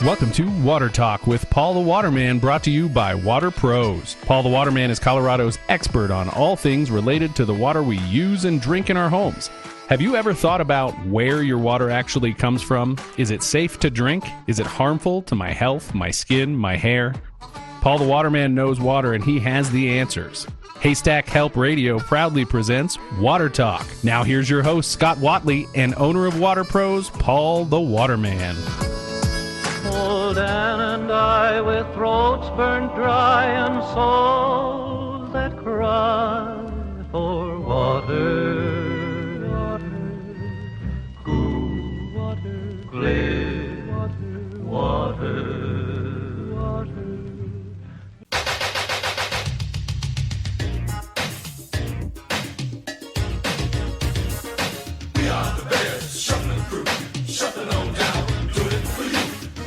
Welcome to Water Talk with Paul the Waterman, brought to you by Water Pros. Paul the Waterman is Colorado's expert on all things related to the water we use and drink in our homes. Have you ever thought about where your water actually comes from? Is it safe to drink? Is it harmful to my health, my skin, my hair? Paul the Waterman knows water, and he has the answers. Haystack Help Radio proudly presents Water Talk. Now here's your host, Scott Watley, and owner of Water Pros, Paul the Waterman. Old Ann and I, with throats burned dry and souls that cry for water, water, cool water, clear water, water, water. We are the Bears, shuffling crew, shuffling on down, doing it for you.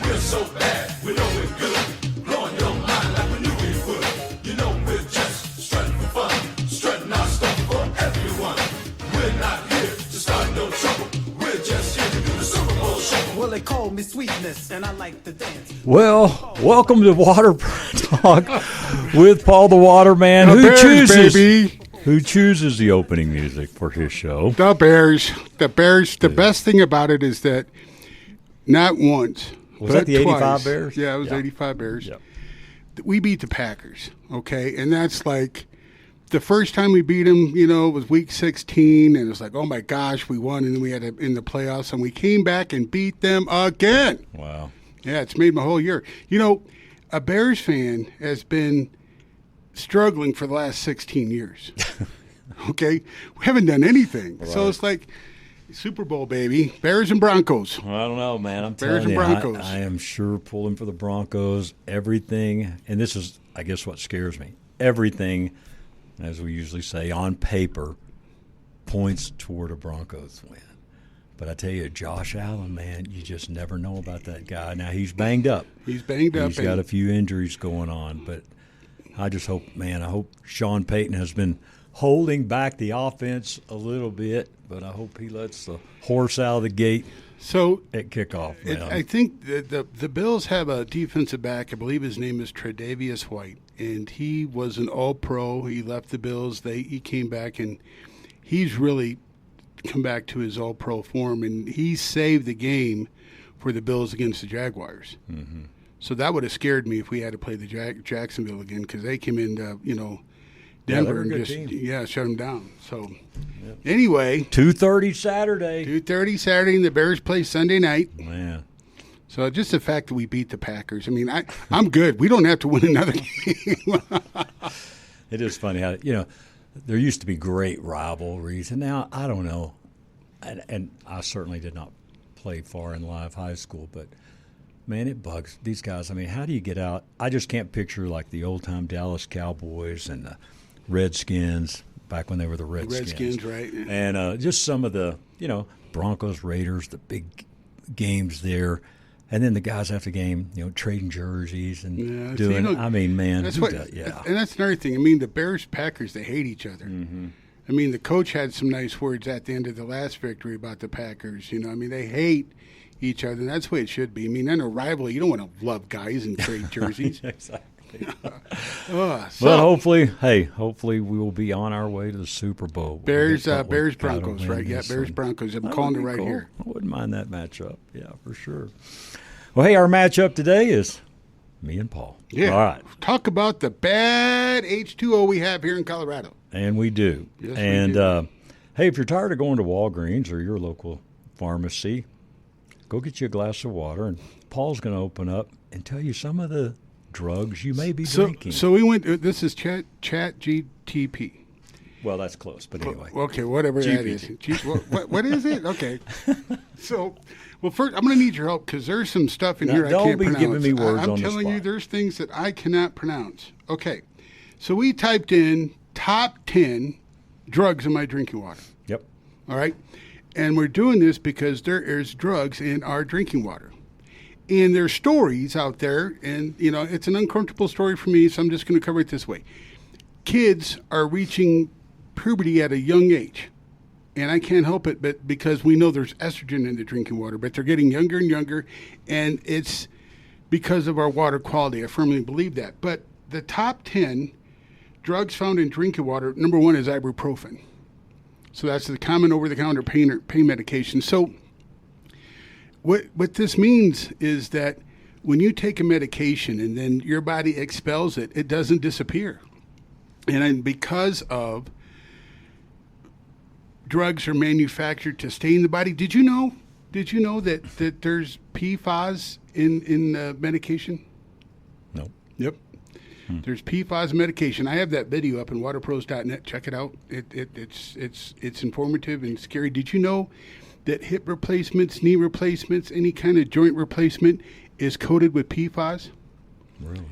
We're so bad, we know we're good, blowing your mind like we knew we would. You know we're just strutting for fun, strutting our stuff for everyone. We're not here to start no trouble, we're just here to do the Super Bowl show. Well, they call me Sweetness, and I like to dance. Well, welcome to Water Talk with Paul the Waterman, who chooses the opening music for his show. The Bears. The best thing about it is that not once, Was but that the 85 twice, Bears? Yeah, it was Yeah. 85 Bears. Yep. We beat the Packers, okay? And that's like the first time we beat them, you know, it was week 16, and it was like, oh my gosh, we won, and then we had in the playoffs, and we came back and beat them again. Wow. Yeah, it's made my whole year. You know, a Bears fan has been struggling for the last 16 years. Okay? We haven't done anything. Right. So it's like Super Bowl, baby. Bears and Broncos. I don't know, man. I'm Bears telling you, and Broncos. I am sure pulling for the Broncos. Everything, and this is, I guess, what scares me. Everything, as we usually say, on paper, points toward a Broncos win. But I tell you, Josh Allen, man, you just never know about that guy. Now, he's banged up. He's banged up. He's got a few injuries going on, but I just hope, man, I hope Sean Payton has been holding back the offense a little bit, but I hope he lets the horse out of the gate at kickoff. I think the Bills have a defensive back. I believe his name is Tre'Davious White, and he was an All-Pro. He left the Bills. He came back, and he's really come back to his All-Pro form, and he saved the game for the Bills against the Jaguars. Mm-hmm. So that would have scared me if we had to play the Jacksonville again, because they came in, Denver and just shut them down. So anyway, 2:30 Saturday. 2:30 Saturday, and the Bears play Sunday night. Man. So just the fact that we beat the Packers. I mean, I'm good. We don't have to win another game. It is funny how, there used to be great rivalries, and now I don't know. And I certainly did not play far in live high school, but man, it bugs these guys. I mean, how do you get out? I just can't picture like the old-time Dallas Cowboys and the Redskins back when they were the Redskins. Redskins, right. And just some of the, Broncos, Raiders, the big games there. And then the guys after the game, trading jerseys and doing – I mean, man. And that's another thing. I mean, the Bears-Packers, they hate each other. Mm-hmm. I mean, the coach had some nice words at the end of the last victory about the Packers. I mean, they hate – each other, and that's the way it should be. I mean, in a rivalry, you don't want to love guys and trade jerseys. Exactly. But hopefully we will be on our way to the Super Bowl. Bears Broncos, right? Yeah, Bears Broncos. I'm calling it right here. I wouldn't mind that matchup. Yeah, for sure. Well, hey, our matchup today is me and Paul. Yeah. All right. Talk about the bad H2O we have here in Colorado. And we do. Yes, and we do. Hey, if you're tired of going to Walgreens or your local pharmacy, go get you a glass of water, and Paul's going to open up and tell you some of the drugs you may be drinking. So we went. This is Chat GTP. Well, that's close, but anyway. Okay, whatever GPT. that is. What is it? Okay. So, first I'm going to need your help because there's some stuff in here I can't pronounce. Don't be giving me words on the spot. I'm telling you, there's things that I cannot pronounce. Okay. So we typed in top 10 drugs in my drinking water. Yep. All right. And we're doing this because there is drugs in our drinking water. And there's stories out there, and, it's an uncomfortable story for me, so I'm just going to cover it this way. Kids are reaching puberty at a young age. And I can't help it, but because we know there's estrogen in the drinking water, but they're getting younger and younger, and it's because of our water quality. I firmly believe that. But the top 10 drugs found in drinking water, number one is ibuprofen. So that's the common over-the-counter pain medication. So what this means is that when you take a medication and then your body expels it, it doesn't disappear. And then because of drugs are manufactured to stay in the body, did you know that there's PFAS in medication? No. Yep. There's PFAS medication. I have that video up in waterpros.net. Check it out. It's informative and scary. Did you know that hip replacements, knee replacements, any kind of joint replacement is coated with PFAS? Really?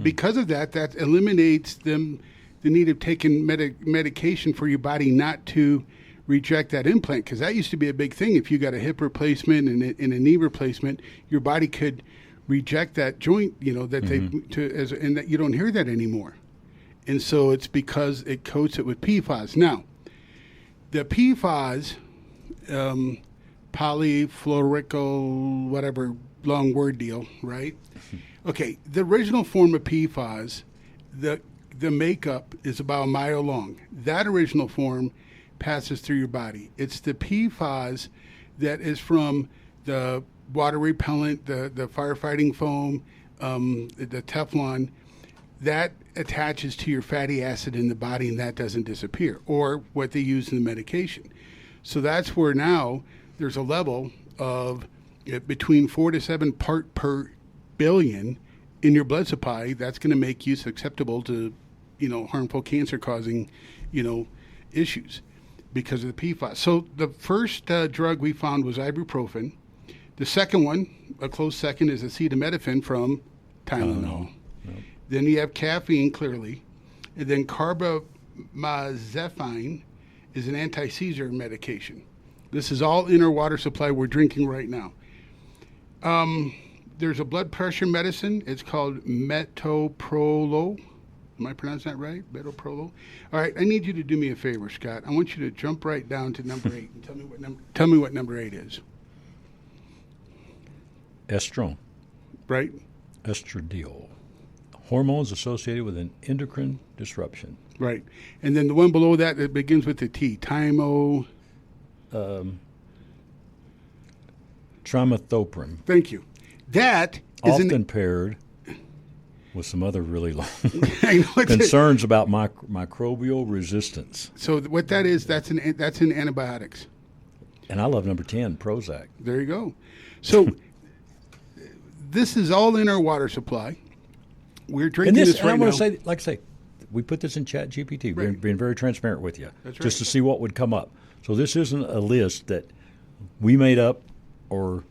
Because of that eliminates the need of taking medication for your body not to reject that implant, because that used to be a big thing. If you got a hip replacement and a knee replacement, your body could reject that joint, and that you don't hear that anymore. And so it's because it coats it with PFAS. Now, the PFAS, polyfluoroalkyl, whatever, long word deal, right? Okay, the original form of PFAS, the makeup is about a mile long. That original form passes through your body. It's the PFAS that is from the water repellent, the firefighting foam, the Teflon, that attaches to your fatty acid in the body, and that doesn't disappear, or what they use in the medication. So that's where now there's a level of between 4 to 7 part per billion in your blood supply. That's going to make you susceptible to, harmful cancer-causing, issues because of the PFAS. So the first drug we found was ibuprofen. The second one, a close second, is acetaminophen from Tylenol. Yep. Then you have caffeine, clearly. And then carbamazepine is an anti-seizure medication. This is all in our water supply we're drinking right now. There's a blood pressure medicine. It's called metoprolol. Am I pronouncing that right? Metoprolol. All right, I need you to do me a favor, Scott. I want you to jump right down to number 8 and tell me what number 8 is. Estrone. Right? Estradiol. Hormones associated with an endocrine disruption. Right. And then the one below that, it begins with the T. Trimethoprim. Thank you. That is often paired with some other really long I know concerns about microbial resistance. So what that is, that's in antibiotics. And I love number 10, Prozac. There you go. So this is all in our water supply. We're drinking this right now. And I want to say, like I say, we put this in Chat GPT. We're Right. being very transparent with you. That's just right. to see what would come up. So this isn't a list that we made up or...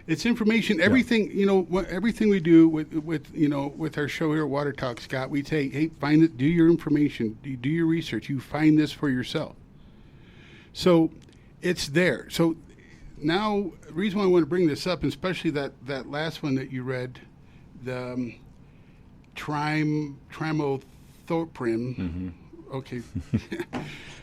It's information. Everything everything we do with our show here at Water Talk, Scott. We say, hey, find it. Do your information. Do your research. You find this for yourself. So it's there. So now, the reason why I want to bring this up, and especially that last one that you read, the trimethoprim. Mm-hmm. Okay.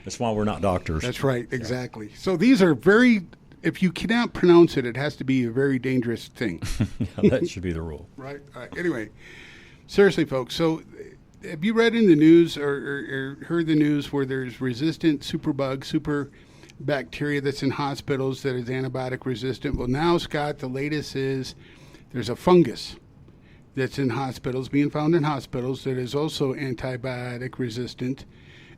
That's why we're not doctors. That's right. Exactly. Yeah. So these are very. If you cannot pronounce it, it has to be a very dangerous thing. That should be the rule. Right. Anyway, seriously, folks. So have you read in the news or heard the news where there's resistant superbug, super bacteria that's in hospitals that is antibiotic resistant? Well, now, Scott, the latest is there's a fungus that's in hospitals, being found in hospitals, that is also antibiotic resistant.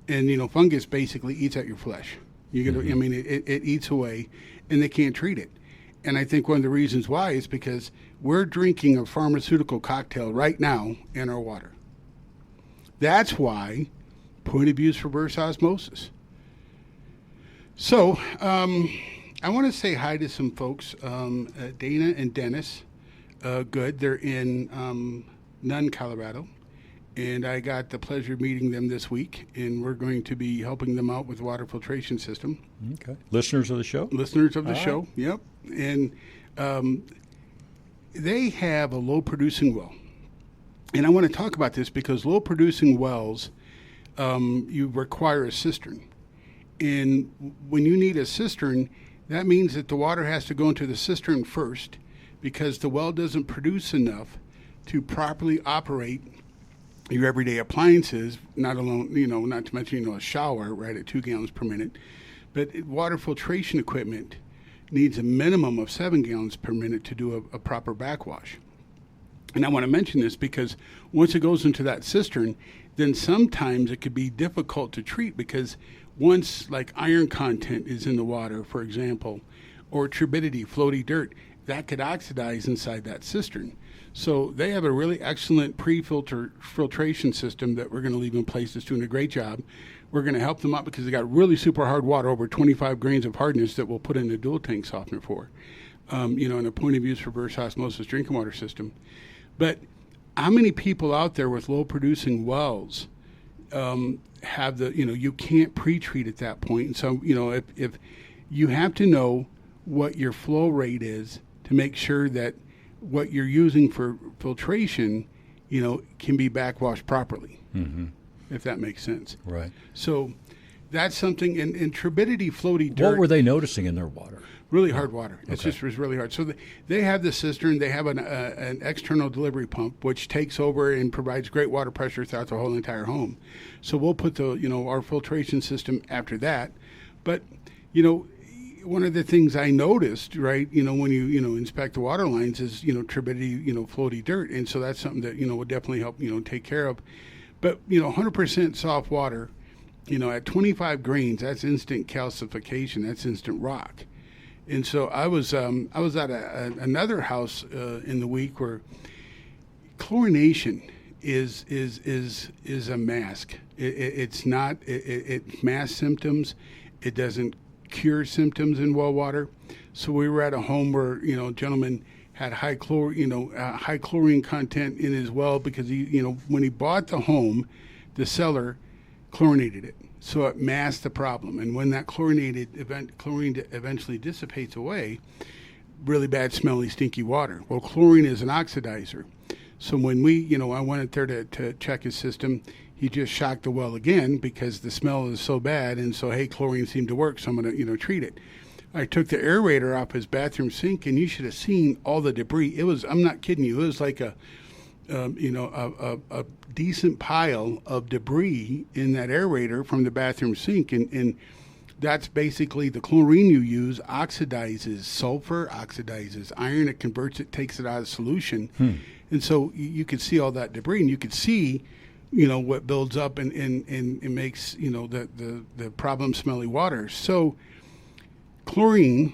And, fungus basically eats at your flesh. It eats away, and they can't treat it. And I think one of the reasons why is because we're drinking a pharmaceutical cocktail right now in our water. That's why point of view is reverse osmosis. So I want to say hi to some folks, Dana and Dennis. Good. They're in Nunn, Colorado. And I got the pleasure of meeting them this week, and we're going to be helping them out with water filtration system. Okay. Listeners of the show? Listeners of the All show, right. Yep. And they have a low-producing well. And I want to talk about this because low-producing wells, you require a cistern. And when you need a cistern, that means that the water has to go into the cistern first, because the well doesn't produce enough to properly operate your everyday appliances, not alone, not to mention, a shower, right, at 2 gallons per minute. But water filtration equipment needs a minimum of 7 gallons per minute to do a proper backwash. And I want to mention this because once it goes into that cistern, then sometimes it could be difficult to treat because once like iron content is in the water, for example, or turbidity, floaty dirt, that could oxidize inside that cistern. So they have a really excellent filtration system that we're going to leave in place that's doing a great job. We're going to help them out because they got really super hard water, over 25 grains of hardness that we'll put in a dual tank softener for, in a point of use reverse osmosis drinking water system. But how many people out there with low producing wells have you can't pre-treat at that point. And so, if you have to know what your flow rate is to make sure that what you're using for filtration, can be backwashed properly, if that makes sense. Right. So that's something, and turbidity, floaty dirt. What were they noticing in their water? Really hard water. It's Okay. just was really hard. So they have the cistern. They have an external delivery pump, which takes over and provides great water pressure throughout the whole entire home. So we'll put our filtration system after that. But, one of the things I noticed, right, when you inspect the water lines is, turbidity, floaty dirt. And so that's something that, would definitely help, take care of. But, 100% soft water, at 25 grains, that's instant calcification. That's instant rock. And so I was at another house in the week where chlorination is a mask. It's not. It masks symptoms. It doesn't cure symptoms in well water. So we were at a home where a gentleman had high chlorine content in his well because he when he bought the home, the seller chlorinated it. So it masked the problem. And when that chlorine eventually dissipates away, really bad, smelly, stinky water. Well, chlorine is an oxidizer. So when I went there to check his system, he just shocked the well again because the smell is so bad. And so, hey, chlorine seemed to work, so I'm going to, treat it. I took the aerator off his bathroom sink, and you should have seen all the debris. I'm not kidding you, it was like a decent pile of debris in that aerator from the bathroom sink. And that's basically the chlorine you use oxidizes sulfur, oxidizes iron, it converts it, takes it out of solution. And so you could see all that debris, and you could see, what builds up and makes, the problem smelly water. So chlorine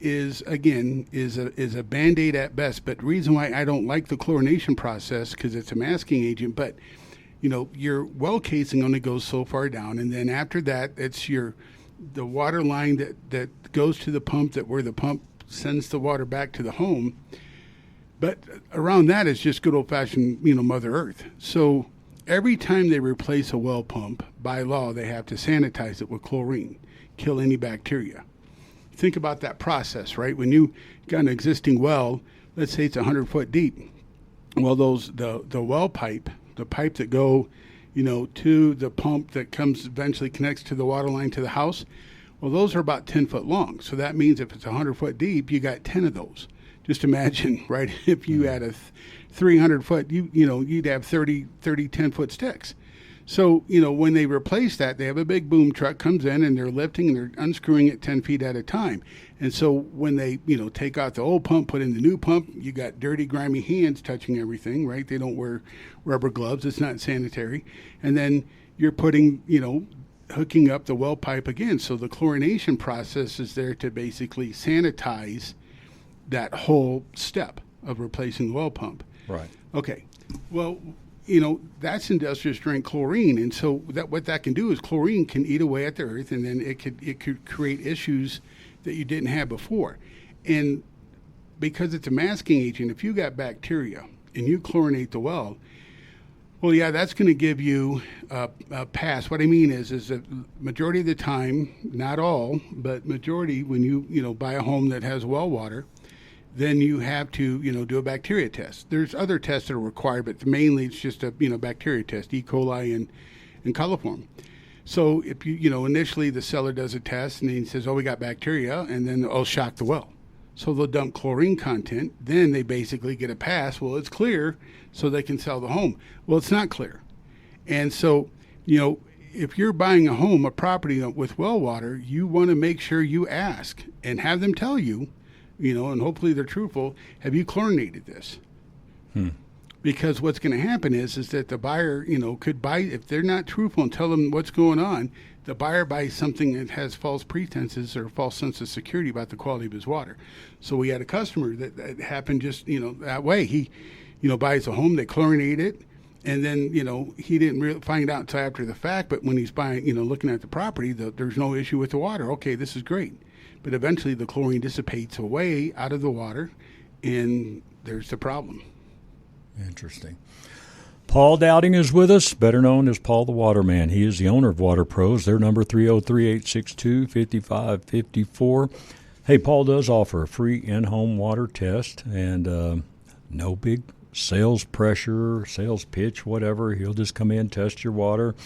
is a Band-Aid at best. But the reason why I don't like the chlorination process, because it's a masking agent, but your well casing only goes so far down, and then after that it's the water line that goes to the pump, where the pump sends the water back to the home. But around that is just good old-fashioned Mother Earth. So every time they replace a well pump, by law they have to sanitize it with chlorine, kill any bacteria. Think about that process, right? When you got an existing well, let's say it's 100 foot deep. Well, the well pipe, the pipe that go, to the pump that eventually connects to the water line to the house, well, those are about 10 foot long. So that means if it's 100 foot deep, you got 10 of those. Just imagine, right? If you had a 300 foot, you'd have 30 10 foot sticks. So, when they replace that, they have a big boom truck comes in and they're lifting and they're unscrewing it 10 feet at a time. And so when they, take out the old pump, put in the new pump, you got dirty, grimy hands touching everything, right? They don't wear rubber gloves. It's not sanitary. And then you're putting, hooking up the well pipe again. So the chlorination process is there to basically sanitize that whole step of replacing the well pump. Right. Okay. Well, that's industrial strength chlorine, and so what that can do is chlorine can eat away at the earth, and then it could create issues that you didn't have before. And because it's a masking agent, if you got bacteria and you chlorinate the well, well, yeah, that's going to give you a pass. What I mean is that majority of the time, not all, but majority, when you buy a home that has well water, then you have to, do a bacteria test. There's other tests that are required, but mainly it's just a, bacteria test, E. coli and coliform. So if initially the seller does a test and he says, oh, we got bacteria, and then, shock the well. So they'll dump chlorine content. Then they basically get a pass. Well, it's clear, so they can sell the home. Well, it's not clear. And so, if you're buying a home, a property with well water, you want to make sure you ask and have them tell you, and hopefully they're truthful, have you chlorinated this? Because what's going to happen is that the buyer, could buy, if they're not truthful and tell them what's going on, the buyer buys something that has false pretenses or false sense of security about the quality of his water. So we had a customer that happened just, that way. He, buys a home, they chlorinate it, and then, he didn't really find out until after the fact, but when he's buying, looking at the property, there's no issue with the water. Okay, this is great. But eventually the chlorine dissipates away out of the water, and there's the problem. Interesting. Paul Dowding is with us, better known as Paul the Waterman. He is the owner of Water Pros. Their number 303-862-5554. Hey, Paul does offer a free in-home water test, and no big sales pressure, sales pitch, whatever. He'll just come in, test your water,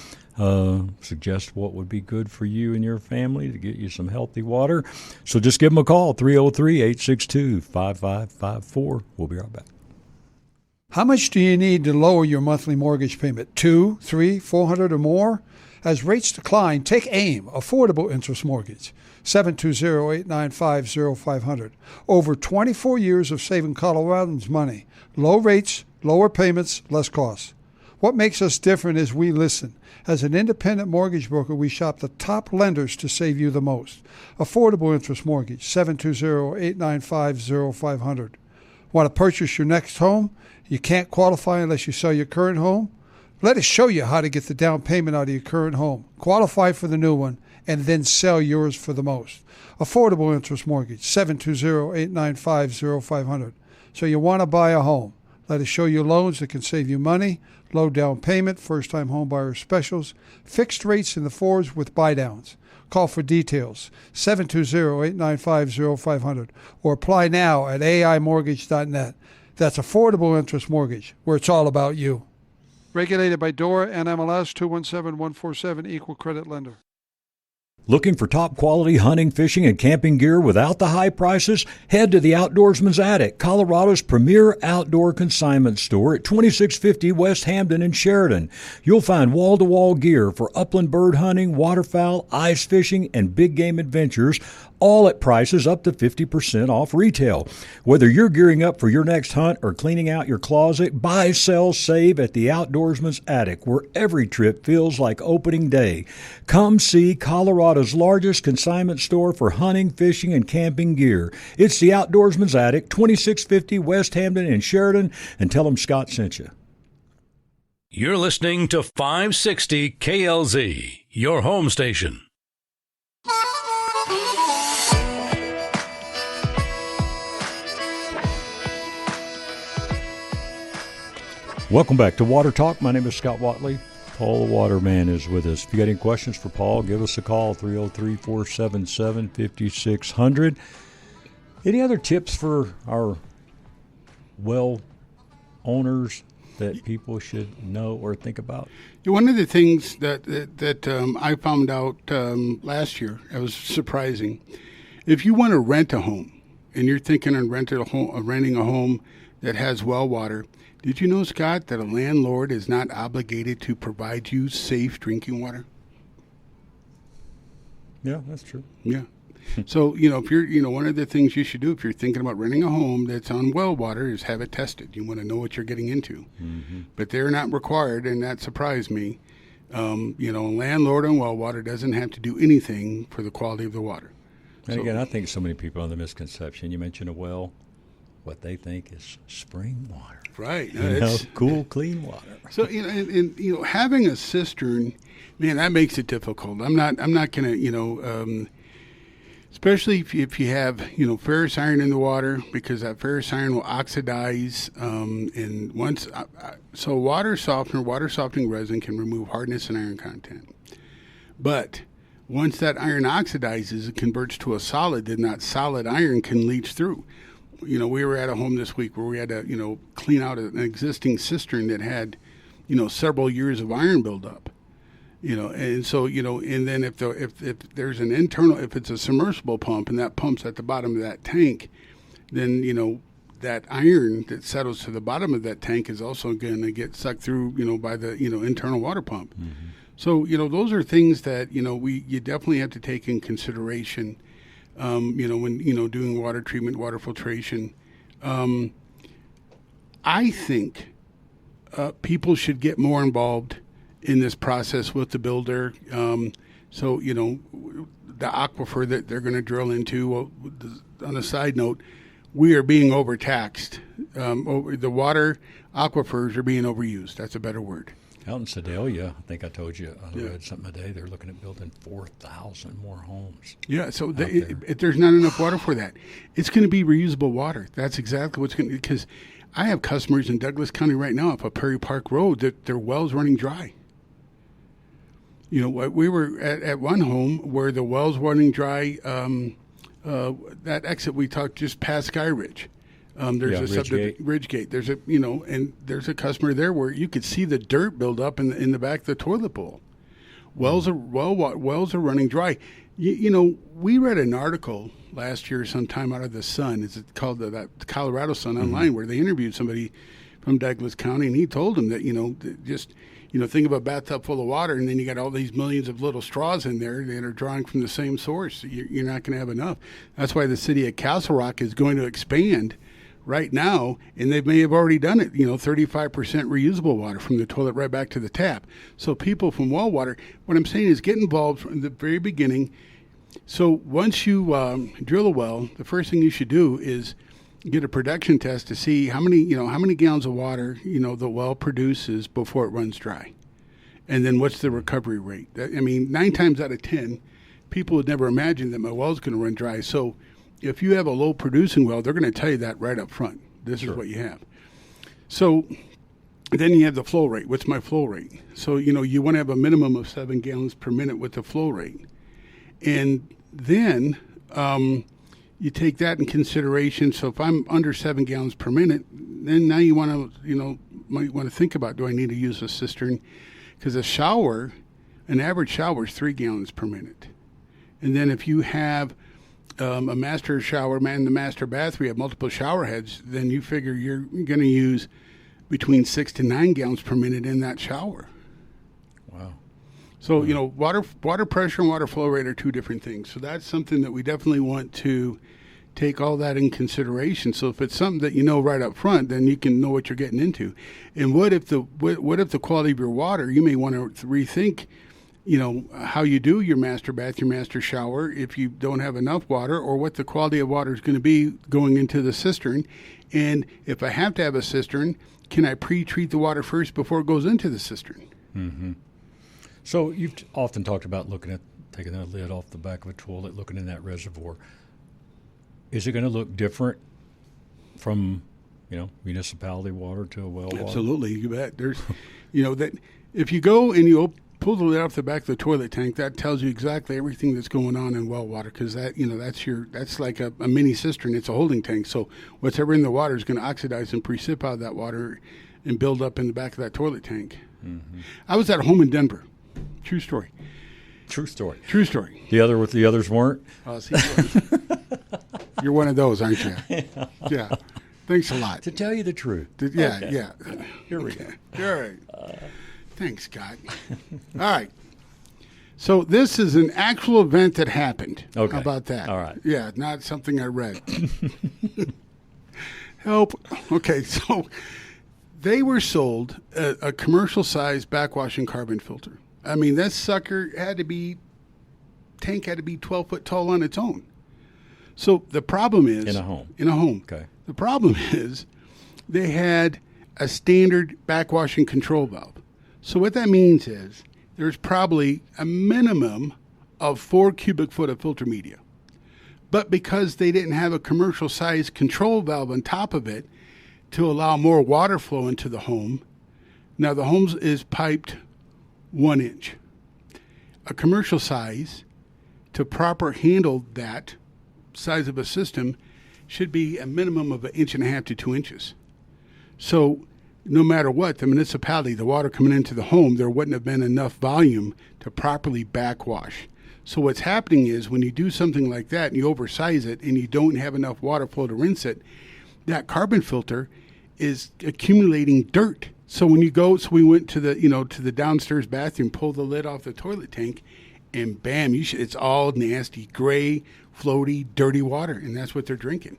suggest what would be good for you and your family to get you some healthy water. So just give him a call, 303-862-5554. We'll be right back. How much do you need to lower your monthly mortgage payment? $200, $300, $400 or more? As rates decline, take AIM, Affordable Interest Mortgage, 720-895-0500. Over 24 years of saving Coloradans money. Low rates, lower payments, less costs. What makes us different is we listen. As an independent mortgage broker, we shop the top lenders to save you the most. Affordable Interest Mortgage, 720-895-0500. Want to purchase your next home? You can't qualify unless you sell your current home? Let us show you how to get the down payment out of your current home, qualify for the new one, and then sell yours for the most. Affordable Interest Mortgage, 720-895-0500. So you want to buy a home. Let us show you loans that can save you money, low down payment, first-time home buyer specials, fixed rates in the 4s with buy-downs. Call for details, 720-895-0500, or apply now at aimortgage.net. That's Affordable Interest Mortgage, where it's all about you. Regulated by DORA and MLS 217147, Equal Credit Lender. Looking for top quality hunting, fishing, and camping gear without the high prices? Head to the Outdoorsman's Attic, Colorado's premier outdoor consignment store at 2650 West Hampden in Sheridan. You'll find wall-to-wall gear for upland bird hunting, waterfowl, ice fishing, and big game adventures, all at prices up to 50% off retail. Whether you're gearing up for your next hunt or cleaning out your closet, buy, sell, save at the Outdoorsman's Attic, where every trip feels like opening day. Come see Colorado's largest consignment store for hunting, fishing, and camping gear. It's the Outdoorsman's Attic, 2650 West Hampden in Sheridan, and tell them Scott sent you. You're listening to 560 KLZ, your home station. Welcome back to Water Talk. My name is Scott Watley. Paul the Waterman is with us. If you got any questions for Paul, give us a call, 303-477-5600. Any other tips for our well owners that people should know or think about? One of the things that I found out last year, it was surprising. If you want to rent a home and you're thinking of renting a home that has well water, did you know, Scott, that a landlord is not obligated to provide you safe drinking water? Yeah, that's true. Yeah. So, if you're, one of the things you should do if you're thinking about renting a home that's on well water is have it tested. You want to know what you're getting into. Mm-hmm. But they're not required, and that surprised me. A landlord on well water doesn't have to do anything for the quality of the water. And again, I think so many people have the misconception. You mentioned a well, what they think is spring water. Right. Cool, clean water. So, and having a cistern, man, that makes it difficult. I'm not going to, especially if you have, ferrous iron in the water, because that ferrous iron will oxidize. And once, so water softening resin can remove hardness and iron content. But once that iron oxidizes, it converts to a solid, then that solid iron can leach through. We were at a home this week where we had to, clean out an existing cistern that had, several years of iron buildup. And so, and then if there's an internal, if it's a submersible pump and that pump's at the bottom of that tank, then, that iron that settles to the bottom of that tank is also going to get sucked through, by the, internal water pump. Mm-hmm. So, those are things that, you definitely have to take in consideration, when, doing water treatment, water filtration. I think people should get more involved in this process with the builder. So, the aquifer that they're going to drill into, on a side note, we are being overtaxed. The water aquifers are being overused. That's a better word. Out in Sedalia, I think I told you, I read something today, they're looking at building 4,000 more homes. Yeah, so there's not enough water for that. It's going to be reusable water. That's exactly what's going to, because I have customers in Douglas County right now off of Perry Park Road that their well's running dry. We were at one home where the well's running dry, that exit we talked just past Sky Ridge. There's Ridge Gate. There's and there's a customer there where you could see the dirt build up in the back of the toilet bowl. Wells are running dry. We read an article last year sometime out of the Sun. It's called the Colorado Sun online, where they interviewed somebody from Douglas County, and he told them that think of a bathtub full of water, and then you got all these millions of little straws in there that are drawing from the same source. You're not going to have enough. That's why the city of Castle Rock is going to expand right now, and they may have already done it, 35% reusable water from the toilet right back to the tap. So people from well water, what I'm saying is get involved from the very beginning. So once you drill a well, the first thing you should do is get a production test to see how many gallons of water, the well produces before it runs dry. And then what's the recovery rate? 9 times out of 10, people would never imagine that my well's going to run dry. So if you have a low producing well, they're going to tell you that right up front. This is what you have. So then you have the flow rate. What's my flow rate? So, you want to have a minimum of 7 gallons per minute with the flow rate. And then you take that in consideration. So if I'm under 7 gallons per minute, then now you want to, might want to think about, do I need to use a cistern? Because an average shower is 3 gallons per minute. And then if you have a master shower, the master bath, we have multiple shower heads, then you figure you're going to use between 6 to 9 gallons per minute in that shower. Wow. So, water pressure and water flow rate are two different things. So that's something that we definitely want to take all that in consideration. So if it's something that you know right up front, then you can know what you're getting into. And what if the quality of your water, you may want to rethink, how you do your master bath, your master shower, if you don't have enough water, or what the quality of water is going to be going into the cistern. And if I have to have a cistern, can I pre-treat the water first before it goes into the cistern? Mm-hmm. So you've often talked about taking that lid off the back of a toilet, looking in that reservoir. Is it going to look different from, municipality water to a well water? Absolutely, you bet. There's, that if you go and you pull the lid off the back of the toilet tank, that tells you exactly everything that's going on in well water, because that's like a mini cistern. It's a holding tank. So whatever in the water is going to oxidize and precip out of that water and build up in the back of that toilet tank. Mm-hmm. I was at home in Denver. True story. True story. True story. The others weren't? See, you're one of those, aren't you? Yeah. Thanks a lot. To tell you the truth. Yeah. Here we go. All right. Thanks, Scott. All right. So this is an actual event that happened. Okay. How about that? All right. Yeah, not something I read. Help. Okay, so they were sold a commercial-sized backwashing carbon filter. That sucker tank had to be 12 foot tall on its own. So the problem is... In a home. Okay. The problem is they had a standard backwashing control valve. So what that means is there's probably a minimum of 4 cubic foot of filter media. But because they didn't have a commercial-sized control valve on top of it to allow more water flow into the home, now the home is piped 1 inch. A commercial size, to proper handle that size of a system, should be a minimum of 1.5 inches to 2 inches. So no matter what, the municipality, the water coming into the home, there wouldn't have been enough volume to properly backwash. So what's happening is when you do something like that and you oversize it and you don't have enough water flow to rinse it, that carbon filter is accumulating dirt. So when you go, so we went to the, to the downstairs bathroom, pulled the lid off the toilet tank, and bam, it's all nasty, gray, floaty, dirty water, and that's what they're drinking.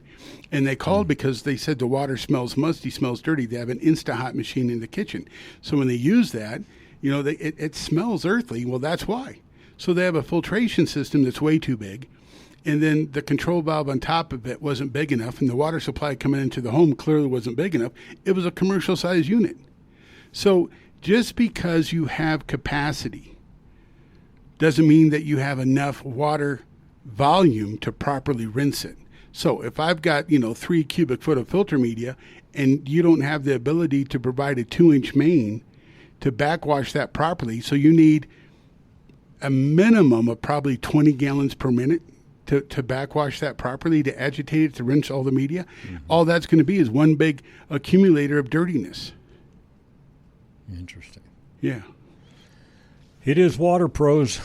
And they called because they said the water smells musty, smells dirty. They have an Insta-Hot machine in the kitchen. So when they use that, it smells earthly. Well, that's why. So they have a filtration system that's way too big, and then the control valve on top of it wasn't big enough, and the water supply coming into the home clearly wasn't big enough. It was a commercial-sized unit. So just because you have capacity doesn't mean that you have enough water volume to properly rinse it. So if I've got, 3 cubic foot of filter media and you don't have the ability to provide a 2-inch main to backwash that properly, so you need a minimum of probably 20 gallons per minute to backwash that properly, to agitate it, to rinse all the media, all that's going to be is one big accumulator of dirtiness. Interesting. Yeah. It is Water Pros.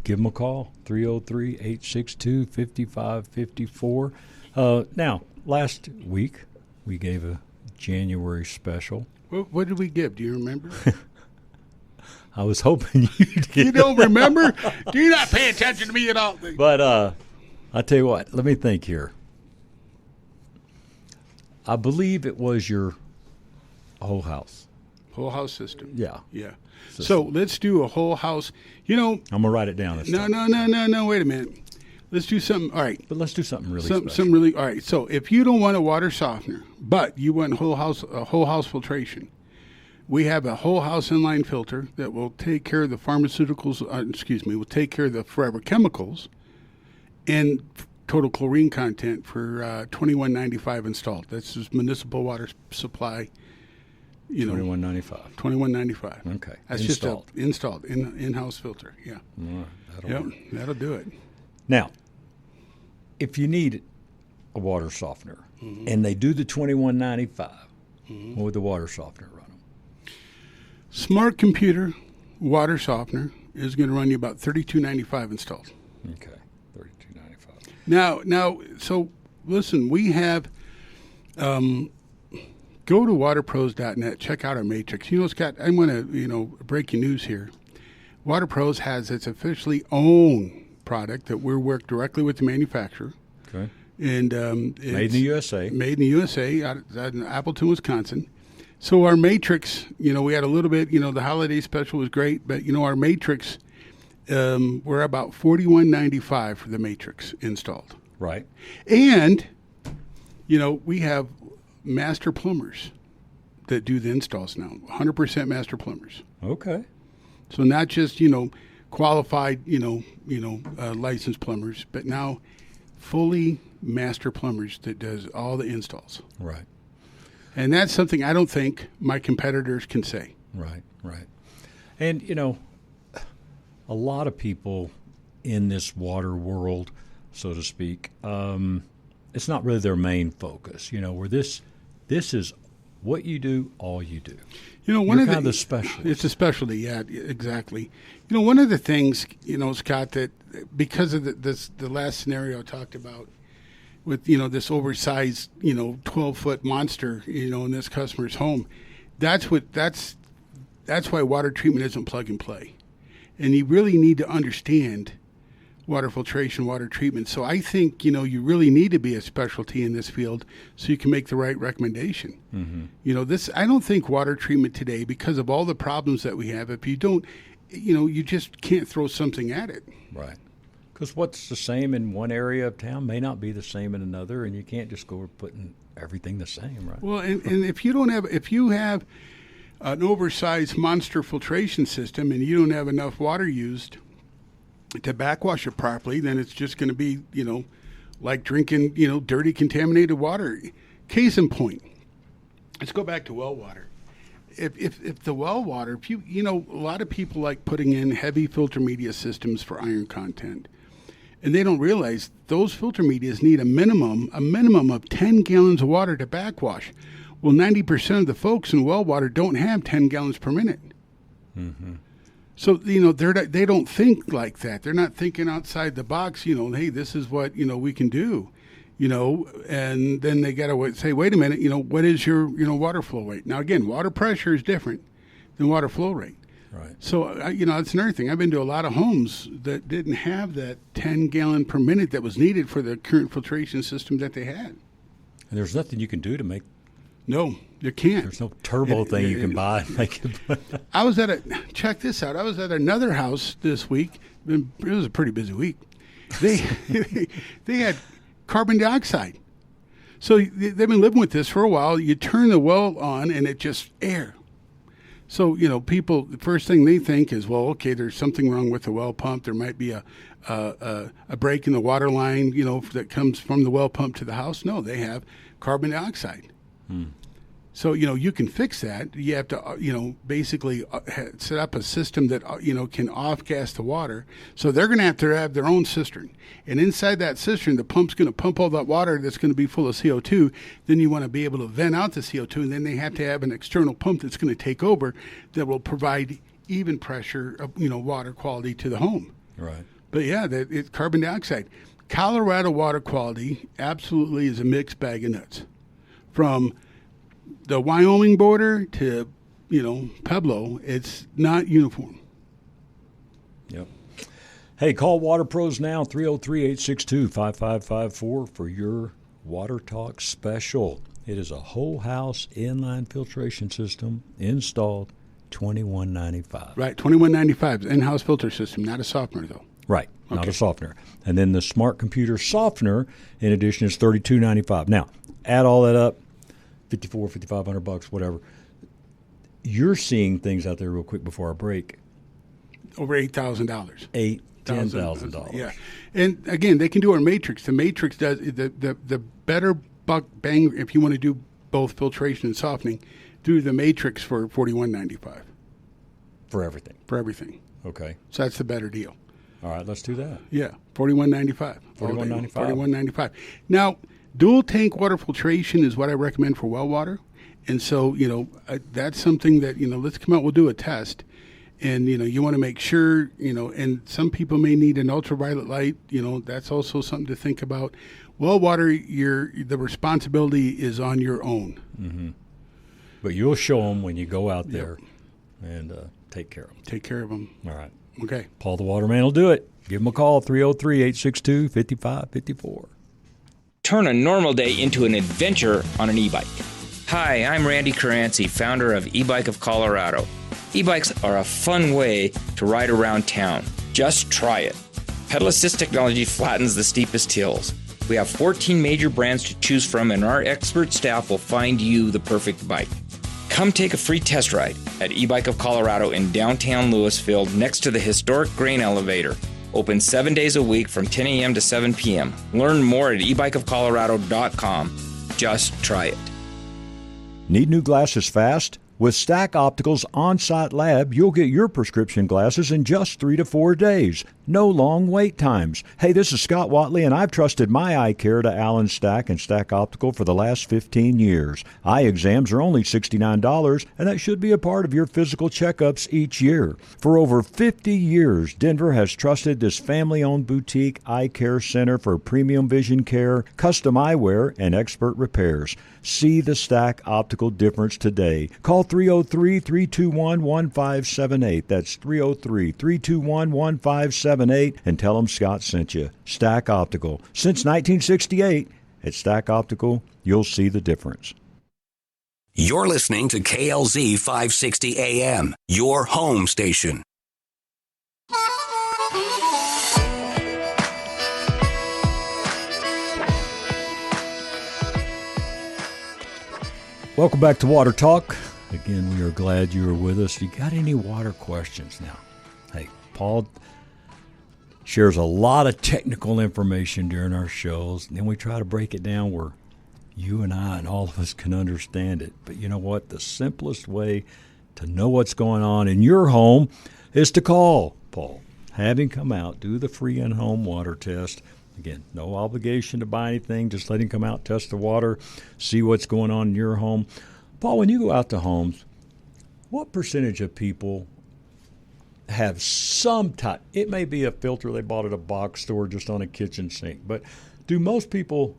Give them a call, 303-862-5554. Now, last week we gave a January special. What did we give? Do you remember? I was hoping you'd get You don't remember? Do you not pay attention to me at all? But I'll tell you what, let me think here. I believe it was your whole house. Whole house system. Yeah. Yeah. System. So let's do a whole house. I'm going to write it down. No. Wait a minute. Let's do something. All right. But let's do something really special. Something really. All right. So if you don't want a water softener, but you want a whole house filtration, we have a whole house inline filter that will take care of the pharmaceuticals. Will take care of the forever chemicals and total chlorine content for $21.95 installed. That's just municipal water supply. $21.95. $21.95. Okay. That's installed. Just installed in-house filter. Yeah. All right. That'll work. That'll do it. Now, if you need a water softener and they do the $21.95, what would the water softener run them? Smart computer water softener is going to run you about $32.95 installed. Okay, $32.95. Now, so listen, we have. Go to waterpros.net, check out our matrix. Scott, I'm going to, breaking news here. WaterPros has its officially own product that we work directly with the manufacturer. Okay. And made in the USA. Made in the USA, out in Appleton, Wisconsin. So our matrix, we had a little bit, the holiday special was great, but, our matrix, we're about $41.95 for the matrix installed. Right. And, we have master plumbers that do the installs now, 100% master plumbers. Okay. So not just, qualified, licensed plumbers, but now fully master plumbers that does all the installs. Right. And that's something I don't think my competitors can say. Right. And, a lot of people in this water world, so to speak, it's not really their main focus, where this is what you do, all you do. One You're of the specialty. It's a specialty, yeah, exactly. One of the things, Scott, that because of the last scenario I talked about with, this oversized, 12-foot monster, in this customer's home, that's why water treatment isn't plug and play. And you really need to understand water filtration, water treatment. So I think, you really need to be a specialty in this field so you can make the right recommendation. Mm-hmm. I don't think water treatment today, because of all the problems that we have, if you don't, you just can't throw something at it. Right. Because what's the same in one area of town may not be the same in another, and you can't just go putting everything the same, right? Well, and if you have an oversized monster filtration system and you don't have enough water used to backwash it properly, then it's just going to be, like drinking, dirty, contaminated water. Case in point, let's go back to well water. If the well water, a lot of people like putting in heavy filter media systems for iron content, and they don't realize those filter medias need a minimum of 10 gallons of water to backwash. Well, 90% of the folks in well water don't have 10 gallons per minute. Mm-hmm. So, they don't think like that. They're not thinking outside the box, hey, this is what, we can do, and then they got to say, wait a minute, what is your, water flow rate? Now, again, water pressure is different than water flow rate. Right. So, that's another thing. I've been to a lot of homes that didn't have that 10 gallon per minute that was needed for the current filtration system that they had. And there's nothing you can do to make. No, you can't. There's no turbo thing you can buy and make it. Check this out. I was at another house this week. It was a pretty busy week. They they had carbon dioxide. So they've been living with this for a while. You turn the well on and it just air. So, people, the first thing they think is, well, okay, there's something wrong with the well pump. There might be a break in the water line, that comes from the well pump to the house. No, they have carbon dioxide. So, you can fix that. You have to, basically set up a system that, can off-gas the water. So they're going to have their own cistern. And inside that cistern, the pump's going to pump all that water that's going to be full of CO2. Then you want to be able to vent out the CO2. And then they have to have an external pump that's going to take over that will provide even pressure, water quality to the home. Right. But, yeah, it's carbon dioxide. Colorado water quality absolutely is a mixed bag of nuts. From the Wyoming border to, Pueblo, it's not uniform. Yep. Hey, call Water Pros now, 303-862-5554 for your Water Talk special. It is a whole house inline filtration system installed, $21.95. Right, $21.95, in-house filter system, not a softener, though. Right, not a softener. And then the smart computer softener, in addition, is $32.95. Now, add all that up, $5,500, whatever. You're seeing things out there real quick before our break. Over $8,000. $10,000. Yeah, and again, they can do our matrix. The matrix does the better buck bang if you want to do both filtration and softening. Do the matrix for $41.95 For everything. for everything. Okay. So that's the better deal. All right, let's do that. Yeah, $41.95. $41.95. $41.95. Now, dual tank water filtration is what I recommend for well water, and so that's something that let's come out. We'll do a test. And, you want to make sure, and some people may need an ultraviolet light. That's also something to think about. Well water, the responsibility is on your own. Mm-hmm. But you'll show them when you go out there and take care of them. Take care of them. All right. Okay. Paul the Waterman will do it. Give him a call, 303-862-5554. Turn a normal day into an adventure on an e-bike. Hi, I'm Randy Caranci, founder of E-Bike of Colorado. E-bikes are a fun way to ride around town. Just try it. Pedal assist technology flattens the steepest hills. We have 14 major brands to choose from, and our expert staff will find you the perfect bike. Come take a free test ride at E-Bike of Colorado in downtown Louisville next to the historic grain elevator. Open 7 days a week from 10 a.m. to 7 p.m. Learn more at ebikeofcolorado.com. Just try it. Need new glasses fast? With Stack Optical's on-site lab, you'll get your prescription glasses in just 3 to 4 days. No long wait times. Hey, this is Scott Watley, and I've trusted my eye care to Alan Stack and Stack Optical for the last 15 years. Eye exams are only $69, and that should be a part of your physical checkups each year. For over 50 years, Denver has trusted this family-owned boutique eye care center for premium vision care, custom eyewear, and expert repairs. See the Stack Optical difference today. Call 303-321-1578. That's 303-321-1578 and tell them Scott sent you. Stack Optical. Since 1968, at Stack Optical, you'll see the difference. You're listening to KLZ 560 AM, your home station. Welcome back to Water Talk. Again, we are glad you are with us. You got any water questions now? Hey, Paul shares a lot of technical information during our shows, and then we try to break it down where you and I and all of us can understand it. But you know what? The simplest way to know what's going on in your home is to call Paul. Have him come out, do the free in-home water test. Again, no obligation to buy anything. Just let him come out, test the water, see what's going on in your home. Paul, when you go out to homes, what percentage of people have some type. It may be a filter they bought at a box store just on a kitchen sink, but do most people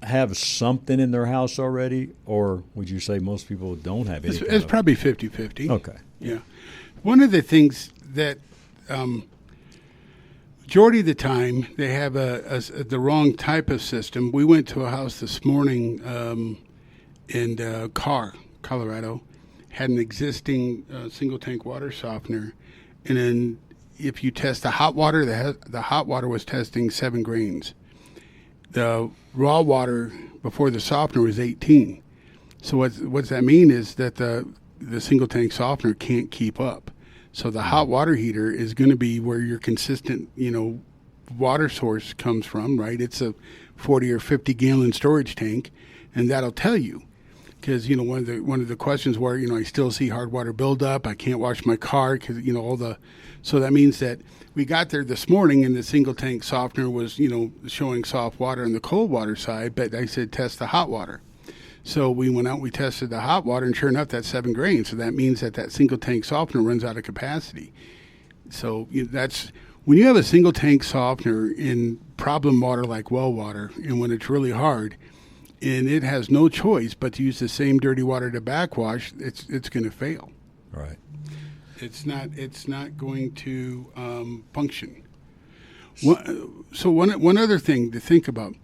have something in their house already, or would you say most people don't have any? It's probably 50-50. Okay. Yeah. One of the things that majority of the time they have the wrong type of system. We went to a house this morning in Carr, Colorado, had an existing single tank water softener, and then if you test the hot water, the hot water was testing 7 grains. The raw water before the softener was 18. So what's that mean is that the single tank softener can't keep up. So the hot water heater is going to be where your consistent, water source comes from, right? It's a 40 or 50 gallon storage tank, and that'll tell you. Because one of the questions were, I still see hard water buildup. I can't wash my car because So that means that we got there this morning and the single tank softener was showing soft water on the cold water side, but I said test the hot water. So we went out, we tested the hot water, and sure enough, that's 7 grains. So that means that single tank softener runs out of capacity. So that's when you have a single tank softener in problem water like well water, and when it's really hard, and it has no choice but to use the same dirty water to backwash, it's going to fail. Right. It's not going to function. So one other thing to think about.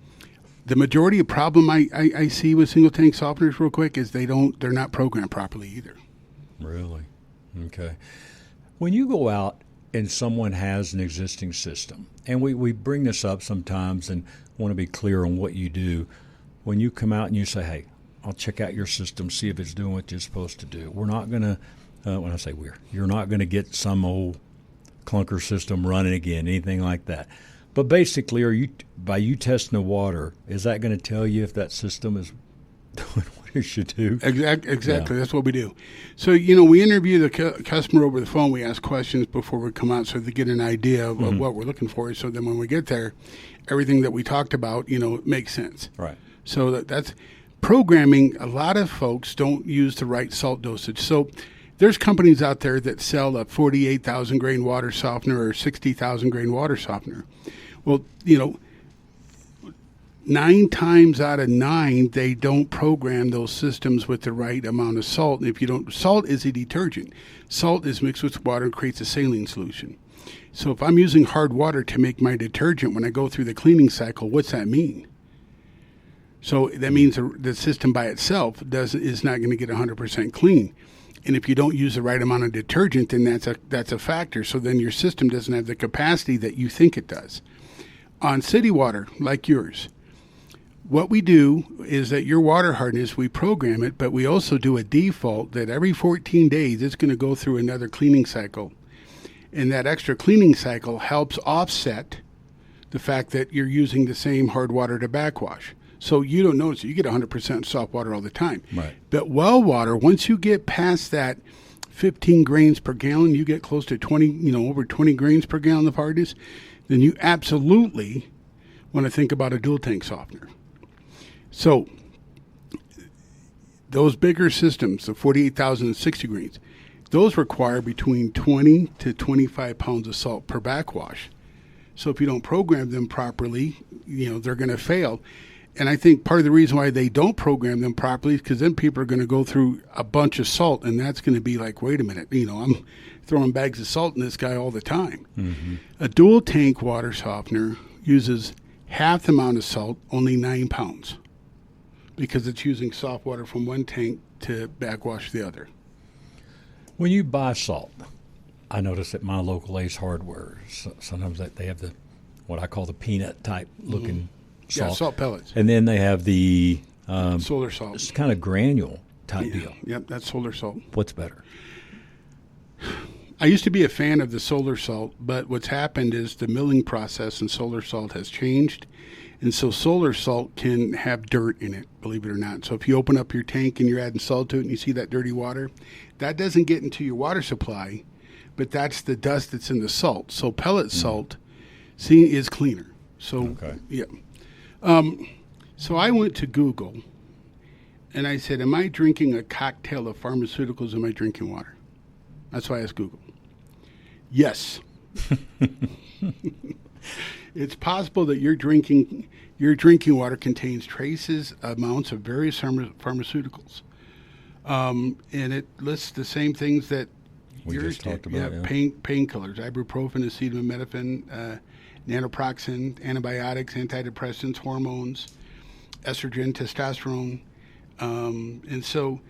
The majority of problem I see with single tank softeners real quick is they're not programmed properly either. Really? Okay. When you go out and someone has an existing system, and we bring this up sometimes and want to be clear on what you do, when you come out and you say, hey, I'll check out your system, see if it's doing what you're supposed to do. We're not going to, when I say you're not going to get some old clunker system running again, anything like that. But basically, by you testing the water, is that going to tell you if that system is doing what it should do? Exactly. Yeah. That's what we do. So, we interview the customer over the phone. We ask questions before we come out so they get an idea of what we're looking for. So then when we get there, everything that we talked about, makes sense. Right. So that's programming. A lot of folks don't use the right salt dosage. So there's companies out there that sell a 48,000 grain water softener or 60,000 grain water softener. Well, 9 times out of 9, they don't program those systems with the right amount of salt. And if you don't, salt is a detergent. Salt is mixed with water and creates a saline solution. So if I'm using hard water to make my detergent when I go through the cleaning cycle, what's that mean? So that means the system by itself is not going to get 100% clean. And if you don't use the right amount of detergent, then that's a factor. So then your system doesn't have the capacity that you think it does. On city water, like yours, what we do is that your water hardness, we program it, but we also do a default that every 14 days it's going to go through another cleaning cycle. And that extra cleaning cycle helps offset the fact that you're using the same hard water to backwash. So you don't notice it. You get 100% soft water all the time. Right. But well water, once you get past that 15 grains per gallon, you get close to 20, over 20 grains per gallon of hardness, then you absolutely want to think about a dual tank softener. So those bigger systems, the 48,000 and 60 grains, those require between 20 to 25 pounds of salt per backwash. So if you don't program them properly, they're going to fail. And I think part of the reason why they don't program them properly is because then people are going to go through a bunch of salt, and that's going to be like, wait a minute, I'm throwing bags of salt in this guy all the time. Mm-hmm. A dual tank water softener uses half the amount of salt, only 9 pounds, because it's using soft water from one tank to backwash the other. When you buy salt, I notice at my local Ace Hardware, sometimes they have what I call the peanut type looking salt. Yeah, salt pellets. And then they have the solar salt. It's kind of granule type deal. Yep, that's solar salt. What's better? I used to be a fan of the solar salt, but what's happened is the milling process in solar salt has changed. And so solar salt can have dirt in it, believe it or not. So if you open up your tank and you're adding salt to it and you see that dirty water, that doesn't get into your water supply, but that's the dust that's in the salt. So pellet salt is cleaner. So, yeah. So I went to Google and I said, am I drinking a cocktail of pharmaceuticals? Am I drinking water? That's why I asked Google. Yes. It's possible that your drinking water contains traces amounts of various pharmaceuticals. And it lists the same things that We yours just talked did. about, Yeah, yeah. painkillers, ibuprofen, acetaminophen, naproxen, antibiotics, antidepressants, hormones, estrogen, testosterone. And so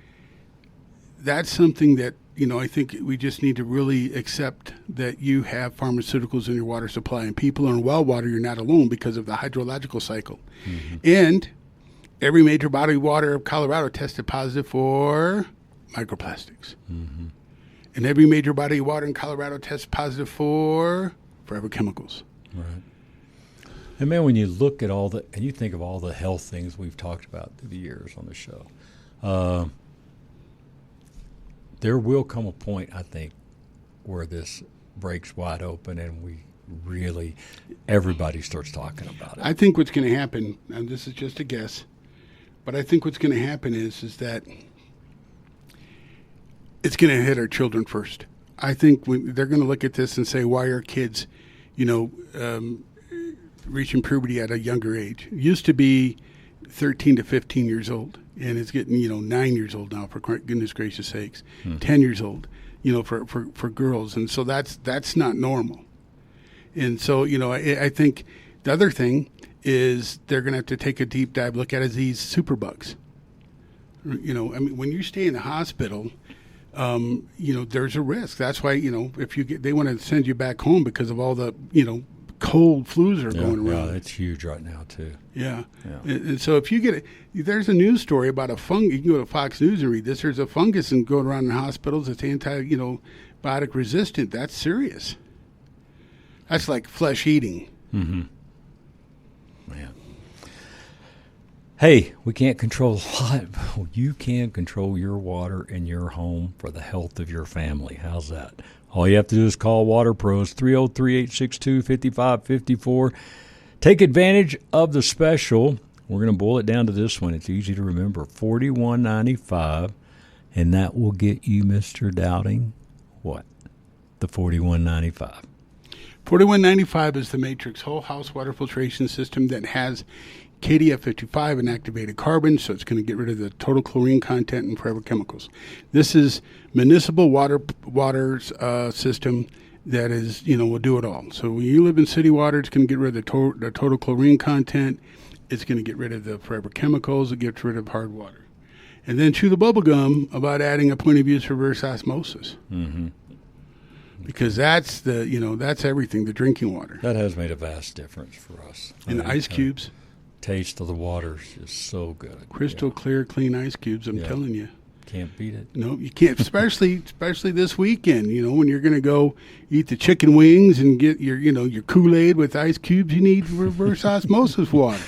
that's something that, I think we just need to really accept that you have pharmaceuticals in your water supply. And people in well water, you're not alone because of the hydrological cycle. Mm-hmm. And every major body of water of Colorado tested positive for microplastics. Mm-hmm. And every major body of water in Colorado tests positive for forever chemicals. Right. And man, when you look at and you think of all the health things we've talked about through the years on the show, there will come a point, I think, where this breaks wide open and everybody starts talking about it. I think what's going to happen, and this is just a guess, but I think what's going to happen is that it's going to hit our children first. I think they're going to look at this and say, why are kids, reaching puberty at a younger age? It used to be 13 to 15 years old, and it's getting, 9 years old now, for goodness gracious sakes, 10 years old, for girls. And so that's not normal. And so, I think the other thing is they're going to have to take a deep dive look at these superbugs. When you stay in the hospital, there's a risk. That's why, if they want to send you back home because of all the, cold flus are going around. Yeah, it's huge right now too. Yeah. And so if you there's a news story about a fungus. You can go to Fox News and read this. There's a fungus and going around in hospitals. It's antibiotic resistant. That's serious. That's like flesh eating. Mm-hmm. Man. Hey, we can't control a lot, but you can control your water in your home for the health of your family. How's that? All you have to do is call Water Pros, 303-862-5554. Take advantage of the special. We're going to boil it down to this one. It's easy to remember, $41.95, and that will get you, Mr. Dowding, what? The $41.95. $41.95 is the Matrix whole house water filtration system that has KDF55 and activated carbon, so it's going to get rid of the total chlorine content and forever chemicals. This is municipal water's system that is, will do it all. So when you live in city water, it's going to get rid of the total chlorine content. It's going to get rid of the forever chemicals. It gets rid of hard water. And then chew the bubble gum about adding a point of use reverse osmosis. Mm-hmm. Because that's that's everything, the drinking water. That has made a vast difference for us. And ice cubes. Taste of the water is just so good. Crystal clear, clean ice cubes, I'm telling you. Can't beat it. No, you can't, especially this weekend, when you're going to go eat the chicken wings and get your Kool-Aid with ice cubes, you need reverse osmosis water.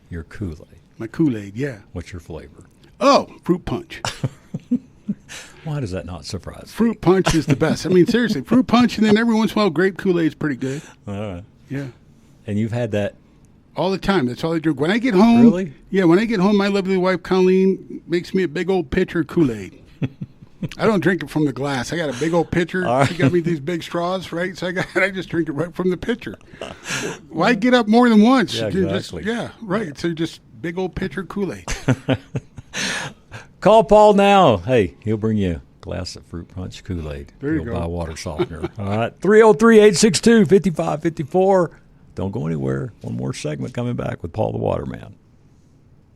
Your Kool-Aid. My Kool-Aid, yeah. What's your flavor? Oh, fruit punch. Why does that not surprise me? Fruit punch is the best. I mean, seriously, fruit punch, and then every once in a while, grape Kool-Aid's pretty good. All right. Yeah. And you've had that? All the time. That's all I drink. When I get home. Really? Yeah, when I get home, my lovely wife, Colleen, makes me a big old pitcher of Kool-Aid. I don't drink it from the glass. I got a big old pitcher. Right. She got me these big straws, right? So I just drink it right from the pitcher. Why get up more than once? Yeah, exactly. Right. So just big old pitcher of Kool-Aid. Call Paul now. Hey, he'll bring you a glass of fruit punch Kool-Aid. There you go. Buy water softener. All right. 303-862-5554. Don't go anywhere. One more segment coming back with Paul the Waterman.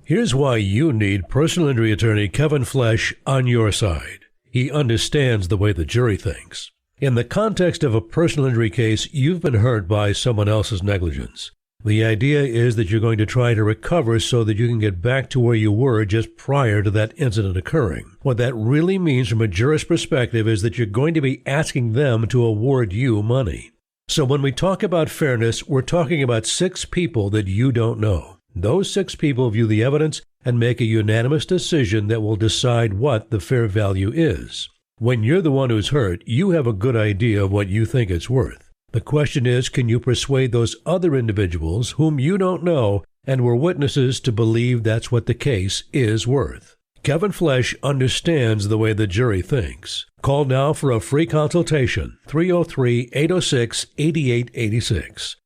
Here's why you need personal injury attorney Kevin Flesh on your side. He understands the way the jury thinks. In the context of a personal injury case, you've been hurt by someone else's negligence. The idea is that you're going to try to recover so that you can get back to where you were just prior to that incident occurring. What that really means from a jurist perspective is that you're going to be asking them to award you money. So when we talk about fairness, we're talking about 6 people that you don't know. Those 6 people view the evidence and make a unanimous decision that will decide what the fair value is. When you're the one who's hurt, you have a good idea of what you think it's worth. The question is, can you persuade those other individuals whom you don't know and were witnesses to believe that's what the case is worth? Kevin Flesh understands the way the jury thinks. Call now for a free consultation, 303-806-8886.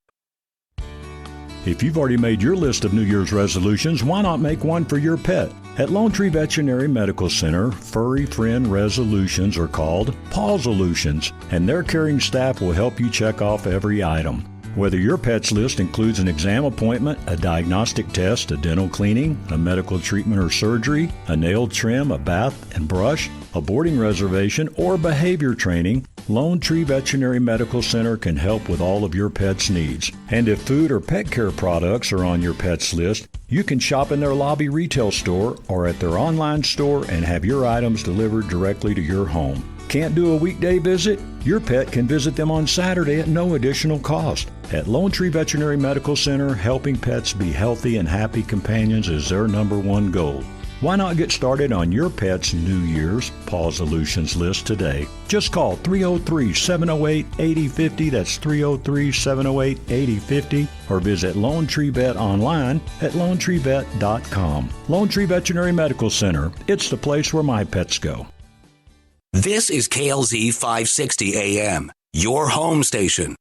If you've already made your list of New Year's resolutions, why not make one for your pet? At Lone Tree Veterinary Medical Center, furry friend resolutions are called Paulsolutions, and their caring staff will help you check off every item. Whether your pet's list includes an exam appointment, a diagnostic test, a dental cleaning, a medical treatment or surgery, a nail trim, a bath and brush, a boarding reservation, or behavior training, Lone Tree Veterinary Medical Center can help with all of your pet's needs. And if food or pet care products are on your pet's list, you can shop in their lobby retail store or at their online store and have your items delivered directly to your home. Can't do a weekday visit? Your pet can visit them on Saturday at no additional cost. At Lone Tree Veterinary Medical Center, helping pets be healthy and happy companions is their #1 goal. Why not get started on your pet's New Year's Paulsolutions list today? Just call 303-708-8050, that's 303-708-8050, or visit Lone Tree Vet online at lonetreevet.com. Lone Tree Veterinary Medical Center, it's the place where my pets go. This is KLZ 560 AM, your home station.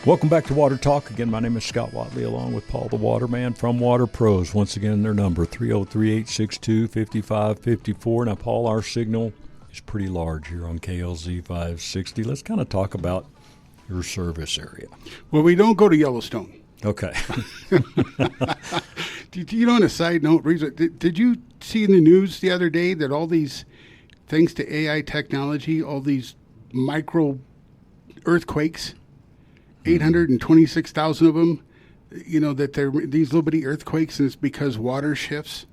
Welcome back to Water Talk. Again, my name is Scott Watley, along with Paul the Waterman from Water Pros. Once again, their number, 303-862-5554. Now, Paul, our signal is pretty large here on KLZ 560. Let's kind of talk about your service area. Well, we don't go to Yellowstone. Okay. On a side note, did you see in the news the other day that all these, thanks to AI technology, all these micro earthquakes, 826,000 of them, that they're these little bitty earthquakes, and it's because water shifts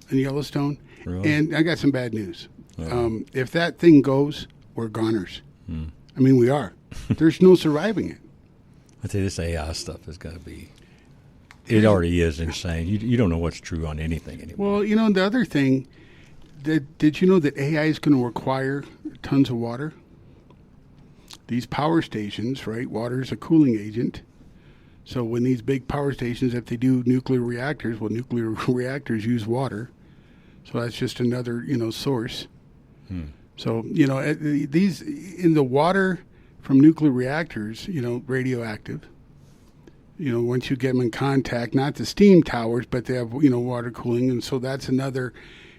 in Yellowstone? Really? And I got some bad news. If that thing goes, we're goners. I mean, we are. There's no surviving it. I tell you, this AI stuff is going to be, it already is insane. You don't know what's true on anything anymore. Well, the other thing, did you know that AI is going to require tons of water? These power stations, right, water is a cooling agent. So when these big power stations, if they do nuclear reactors, well, nuclear reactors use water. So that's just another, source. So, these, in the water from nuclear reactors, radioactive. Once you get them in contact, not the steam towers, but they have, water cooling. And so that's another,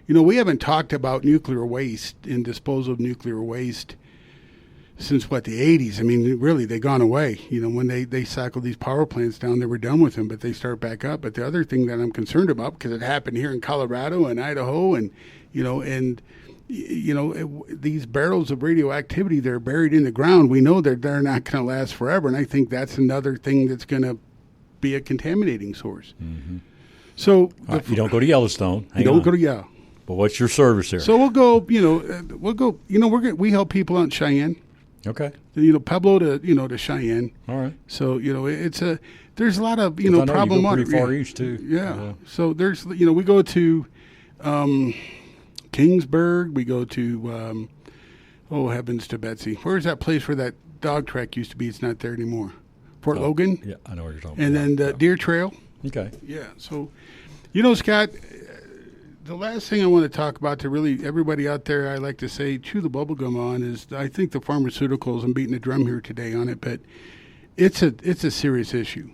we haven't talked about nuclear waste and disposal of nuclear waste since, the 80s. I mean, really, they've gone away. When they cycled these power plants down, they were done with them, but they start back up. But the other thing that I'm concerned about, because it happened here in Colorado and Idaho and, these barrels of radioactivity, they're buried in the ground. We know that they're not going to last forever, and I think that's another thing that's going to be a contaminating source. Mm-hmm. So you don't go to Yellowstone. But what's your service area? So we'll go. We help people out in Cheyenne. Okay. Pueblo to Cheyenne. All right. So there's a lot of problem water. Pretty far east too. Yeah. So there's we go to Kingsburg. We go to heavens to Betsy. Where's that place where that dog track used to be? It's not there anymore. Fort Logan. Yeah, I know what you're talking and about. And then the Deer Trail. Okay. Yeah. So, Scott, the last thing I want to talk about to really everybody out there, I like to say, chew the bubblegum on is I think the pharmaceuticals, I'm beating the drum here today on it, but it's a serious issue.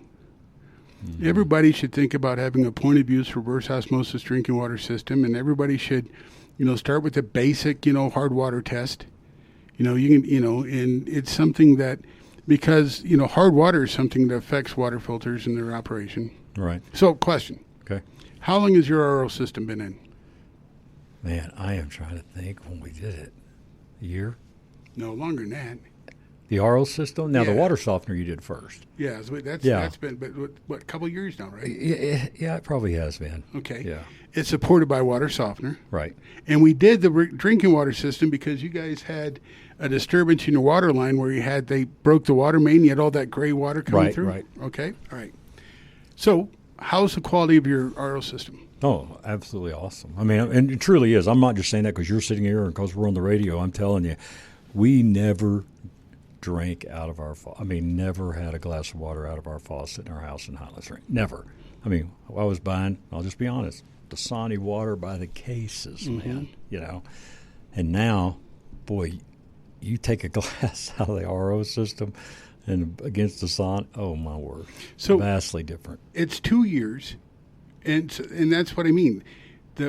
Mm-hmm. Everybody should think about having a point of use reverse osmosis drinking water system, and everybody should, start with the basic, hard water test. You can, and it's something that, because, hard water is something that affects water filters and their operation. Right. So, question. Okay. How long has your RO system been in? Man, I am trying to think when we did it. A year? No, longer than that. The RO system? Now, Yeah. the water softener you did first. Yeah, so that's been, but what, a couple of years now, right? Yeah, it probably has been. Okay. Yeah. It's supported by water softener. Right. And we did the drinking water system because you guys had a disturbance in your water line where they broke the water main, you had all that gray water coming through? Right. Okay, all right. So how's the quality of your RO system? Oh, absolutely awesome. I mean, and it truly is. I'm not just saying that because you're sitting here and because we're on the radio. I'm telling you, we never drank out of our never had a glass of water out of our faucet in our house in Highlands Range. Never. I mean, I was buying, I'll just be honest, Dasani water by the cases, man, you know. And now, boy, you take a glass out of the RO system and against the sun, oh, my word. So vastly different. It's 2 years, and that's what I mean.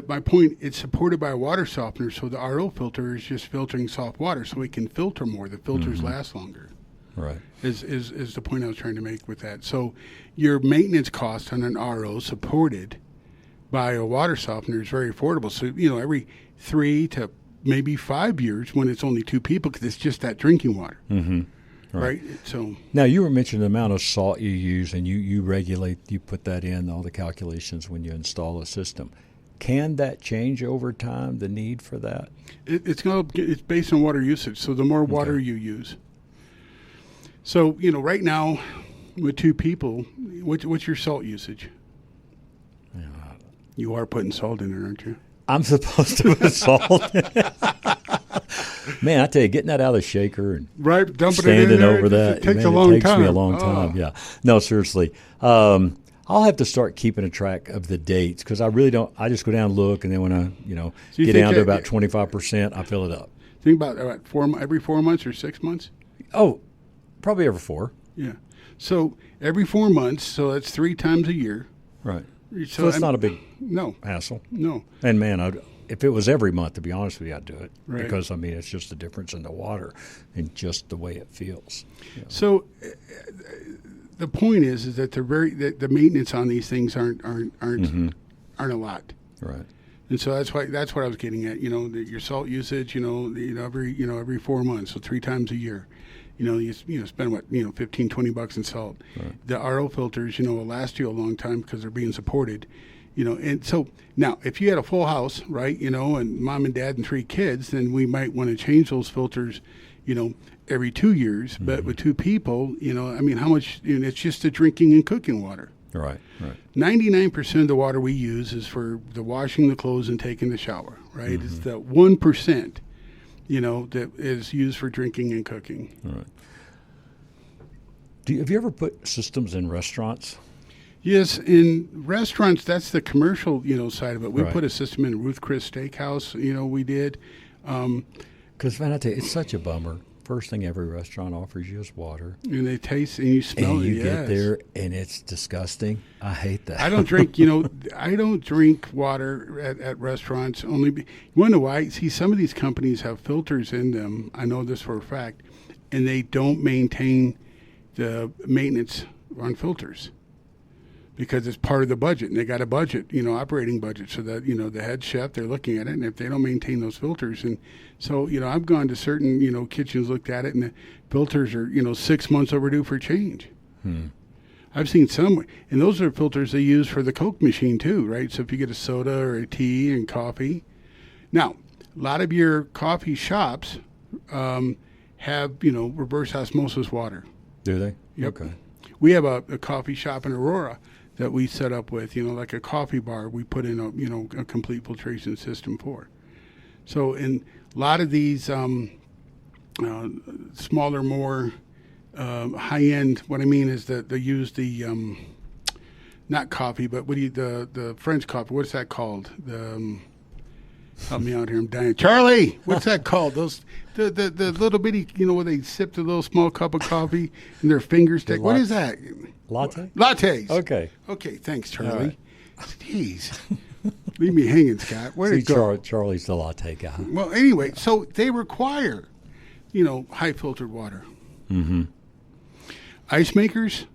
My point, it's supported by a water softener, so the RO filter is just filtering soft water, so it can filter more. The filters last longer. Right. Is the point I was trying to make with that. So your maintenance cost on an RO supported by a water softener is very affordable. So, you know, every 3 to maybe 5 years when it's only 2 people, because it's just that drinking water. Mm-hmm. Right. So now you were mentioning the amount of salt you use, and you regulate, you put that in all the calculations when you install a system. Can that change over time, the need for that? It's based on water usage. So the more water you use. So, you know, right now with 2 people, what's your salt usage? You are putting salt in there, aren't you? I'm supposed to put salt in it. Man, I tell you, getting that out of the shaker and dumping it in there, over that, it takes man, a long time. It takes me a long time, yeah. No, seriously. I'll have to start keeping a track of the dates because I really don't. I just go down and look, and then when I, get down to about 25%, I fill it up. Think about every 4 months or 6 months? Oh, probably every 4. Yeah. So every 4 months, so that's 3 times a year. Right. So it's not a big hassle. No. And, man, if it was every month, to be honest with you, I'd do it. Right. Because, I mean, it's just the difference in the water and just the way it feels. Yeah. So the point is that the maintenance on these things aren't a lot. Right. And so that's what I was getting at. You know, your salt usage. Every 4 months, so 3 times a year. You spend $15-$20 in salt. Right. The RO filters, will last you a long time because they're being supported. And so now if you had a full house, right, and mom and dad and 3 kids, then we might want to change those filters, every 2 years. Mm-hmm. But with 2 people, how much? It's just the drinking and cooking water. Right. 99% of the water we use is for the washing the clothes and taking the shower. Right. Mm-hmm. It's the 1%. That is used for drinking and cooking. All right. Have you ever put systems in restaurants? Yes, in restaurants, that's the commercial, side of it. We put a system in Ruth Chris Steakhouse, we did. Because, man, I tell you, it's such a bummer. First thing every restaurant offers you is water. And they taste and you smell and it, you get there, and it's disgusting. I hate that. I don't drink, I don't drink water at restaurants. You want to know why? See, some of these companies have filters in them. I know this for a fact. And they don't maintain the maintenance on filters because it's part of the budget. And they got a budget, operating budget. So that, the head chef, they're looking at it. And if they don't maintain those filters. And so, I've gone to certain, kitchens, looked at it, and the filters are, 6 months overdue for change. I've seen some, and those are filters they use for the Coke machine too, right? So if you get a soda or a tea and coffee. Now, a lot of your coffee shops have, reverse osmosis water. Do they? Yep. Okay. We have a coffee shop in Aurora that we set up with, like a coffee bar. We put in a complete filtration system for. So in a lot of these smaller, more high-end, what I mean is that they use the not coffee, but the French coffee. What's that called? Help me out here, I'm dying. Charlie, what's that called? Those the little bitty, where they sip the little small cup of coffee and their fingers stick. What is that? Latte? Lattes. Okay. Okay, thanks, Charlie. Right. Jeez. Leave me hanging, Scott. Where'd it go? Charlie's the latte guy. Well, anyway, so they require, high filtered water. Mm-hmm. Ice makers,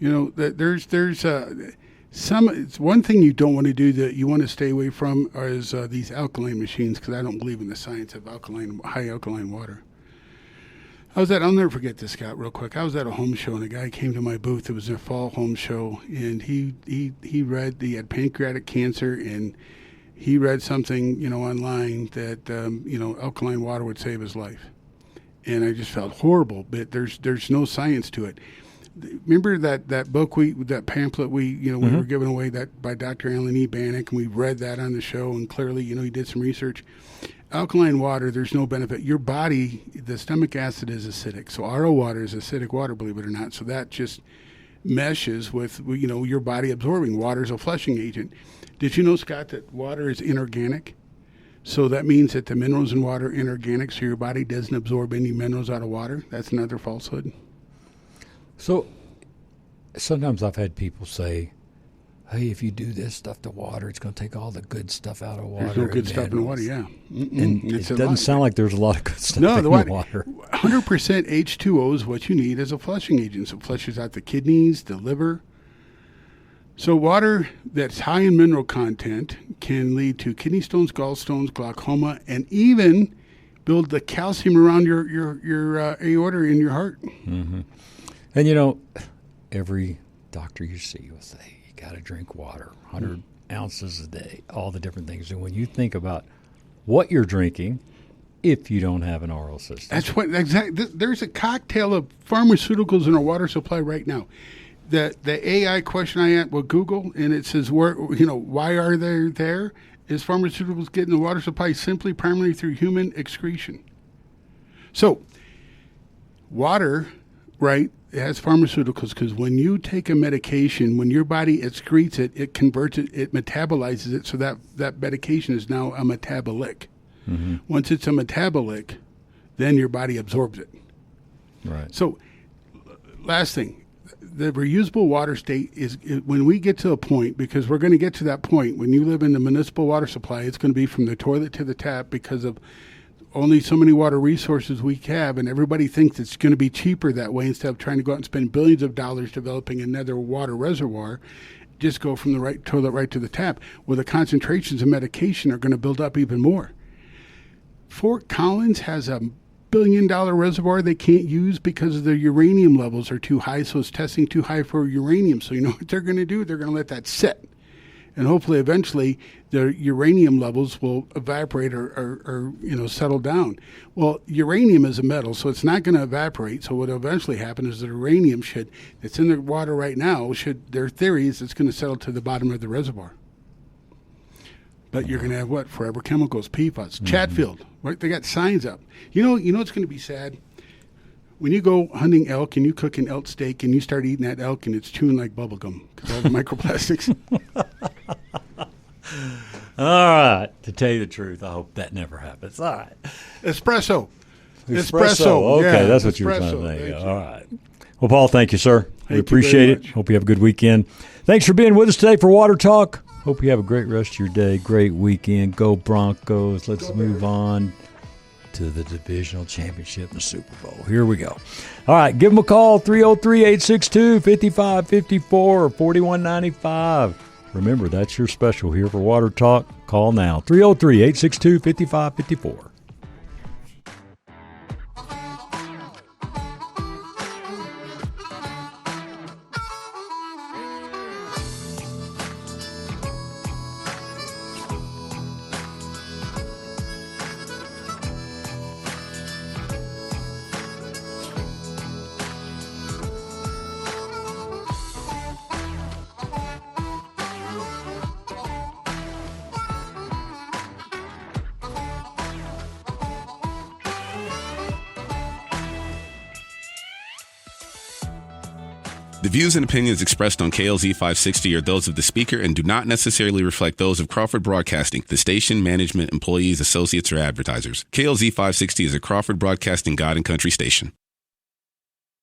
there's it's one thing you don't want to do that you want to stay away from is these alkaline machines, because I don't believe in the science of high alkaline water. I'll never forget this, Scott, real quick. I was at a home show, and a guy came to my booth. It was a fall home show, and he read he had pancreatic cancer, and he read something, online that, alkaline water would save his life. And I just felt horrible, but there's no science to it. Remember that book that pamphlet we were giving away that by Dr. Alan E. Bannock, and we read that on the show, and clearly, he did some research. alkaline water, there's no benefit. Your body, the stomach acid is acidic. So RO water is acidic water, believe it or not. So that just meshes with, your body absorbing. Water is a flushing agent. Did you know, Scott, that water is inorganic? So that means that the minerals in water are inorganic, so your body doesn't absorb any minerals out of water. That's another falsehood. So sometimes I've had people say, hey, if you do this stuff to water, it's going to take all the good stuff out of water. There's no good stuff in water, yeah. And it doesn't sound like there's a lot of good stuff in the water. 100% H2O is what you need as a flushing agent. So it flushes out the kidneys, the liver. So water that's high in mineral content can lead to kidney stones, gallstones, glaucoma, and even build the calcium around your aorta in your heart. Mm-hmm. And, every doctor you see will say, you got to drink water, 100 ounces a day, all the different things. And when you think about what you're drinking, if you don't have an oral system. That's what, exactly. There's a cocktail of pharmaceuticals in our water supply right now. The AI question I asked with Google, and it says, why are they there? Is pharmaceuticals getting the water supply simply primarily through human excretion? So, water, right, it has pharmaceuticals because when you take a medication, when your body excretes it, it converts it, it metabolizes it, so that medication is now a metabolic. Mm-hmm. Once it's a metabolic, then your body absorbs it. Right. So, last thing. The reusable water state is when we get to a point, because we're going to get to that point, when you live in the municipal water supply, it's going to be from the toilet to the tap because of only so many water resources we have, and everybody thinks it's going to be cheaper that way instead of trying to go out and spend billions of dollars developing another water reservoir. Just go from the right toilet right to the tap, where the concentrations of medication are going to build up even more. Fort Collins has a $1 billion reservoir they can't use because the uranium levels are too high, so it's testing too high for uranium. So you know what they're going to do? They're going to let that sit. And hopefully eventually the uranium levels will evaporate or settle down. Well, uranium is a metal, so it's not going to evaporate. So what will eventually happen is the uranium that's in the water right now, their theory is it's going to settle to the bottom of the reservoir. But you're going to have what? Forever chemicals, PFAS. Mm-hmm. Chatfield, right? They got signs up. You know it's going to be sad? When you go hunting elk and you cook an elk steak and you start eating that elk and it's chewing like bubble gum because all the microplastics. All right. To tell you the truth, I hope that never happens. All right. Espresso. Okay, yeah, that's what you were trying to think. All right. Well, Paul, thank you, sir. We appreciate it. Much. Hope you have a good weekend. Thanks for being with us today for Water Talk. Hope you have a great rest of your day. Great weekend. Go Broncos. Let's move on to the divisional championship and the Super Bowl. Here we go. All right, give them a call, 303-862-5554 or 4195. Remember, that's your special here for Water Talk. Call now, 303-862-5554. The views and opinions expressed on KLZ 560 are those of the speaker and do not necessarily reflect those of Crawford Broadcasting, the station, management, employees, associates, or advertisers. KLZ 560 is a Crawford Broadcasting God and Country station.